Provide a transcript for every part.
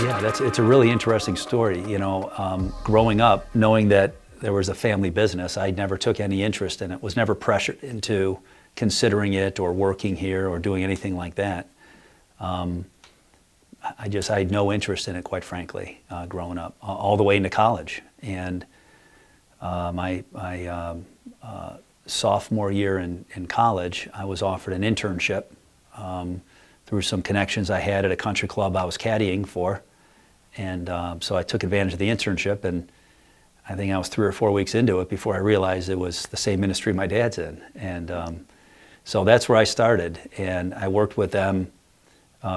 Yeah, it's a really interesting story. Growing up, knowing that there was a family business, I never took any interest in it, was never pressured into considering it or working here or doing anything like that. I had no interest in it, quite frankly, growing up, all the way into college. And my sophomore year in college, I was offered an internship through some connections I had at a country club I was caddying for. And so I took advantage of the internship, and I think I was 3 or 4 weeks into it before I realized it was the same ministry my dad's in. And so that's where I started, and I worked with them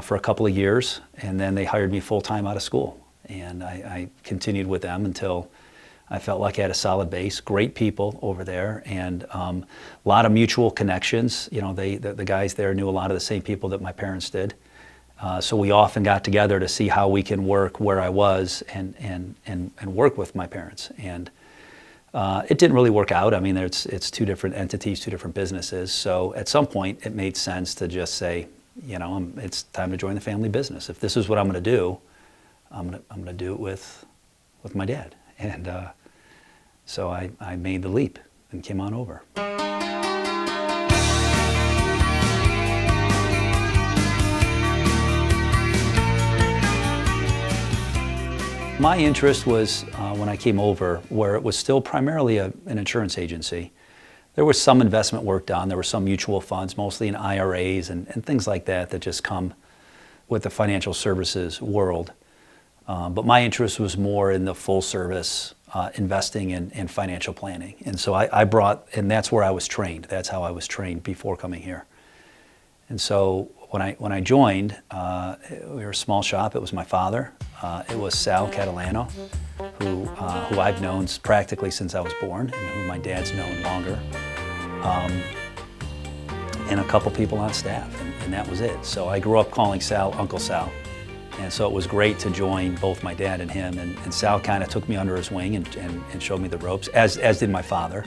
for a couple of years, and then they hired me full-time out of school. And I continued with them until I felt like I had a solid base, great people over there, and a lot of mutual connections. The guys there knew a lot of the same people that my parents did. So we often got together to see how we can work where I was and work with my parents. And it didn't really work out. I mean, it's two different entities, two different businesses. So at some point, it made sense to just say, it's time to join the family business. If this is what I'm going to do, I'm going to do it with my dad. And so I made the leap and came on over. My interest was when I came over, where it was still primarily an insurance agency. There was some investment work done. There were some mutual funds, mostly in IRAs and things like that just come with the financial services world. But my interest was more in the full service investing and financial planning. And so and that's where I was trained. That's how I was trained before coming here. And so when I joined, we were a small shop. It was my father. It was Sal Catalano, who I've known practically since I was born, and who my dad's known longer. And a couple people on staff, and that was it. So I grew up calling Sal Uncle Sal. And so it was great to join both my dad and him. And Sal kind of took me under his wing and showed me the ropes, as did my father.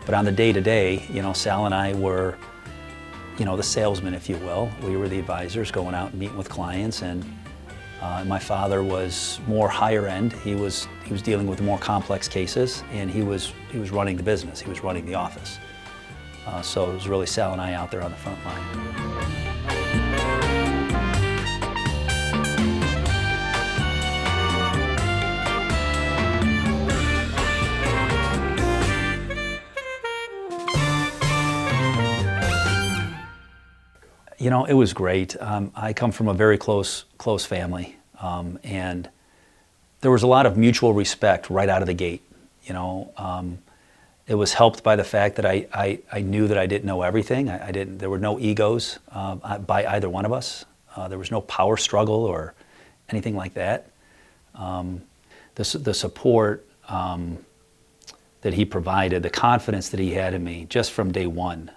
But on the day-to-day, Sal and I were the salesman, if you will. We were the advisors going out and meeting with clients, and my father was more higher end. He was dealing with more complex cases, and he was running the business. He was running the office. So it was really Sal and I out there on the front line. It was great. I come from a very close family, and there was a lot of mutual respect right out of the gate. It was helped by the fact that I knew that I didn't know everything. There were no egos by either one of us. There was no power struggle or anything like that. The support that he provided, the confidence that he had in me just from day one.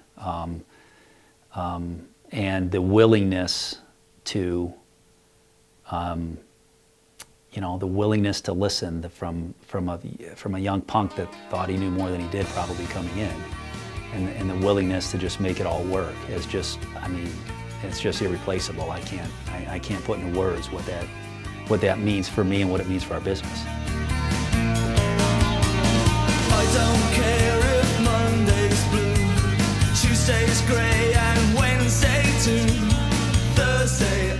And the willingness to, listen from a young punk that thought he knew more than he did probably coming in, and the willingness to just make it all work is just, it's just irreplaceable. I can't put into words what that means for me and what it means for our business. I don't care if Monday's blue, Tuesday's grey, and Wednesday too. Thursday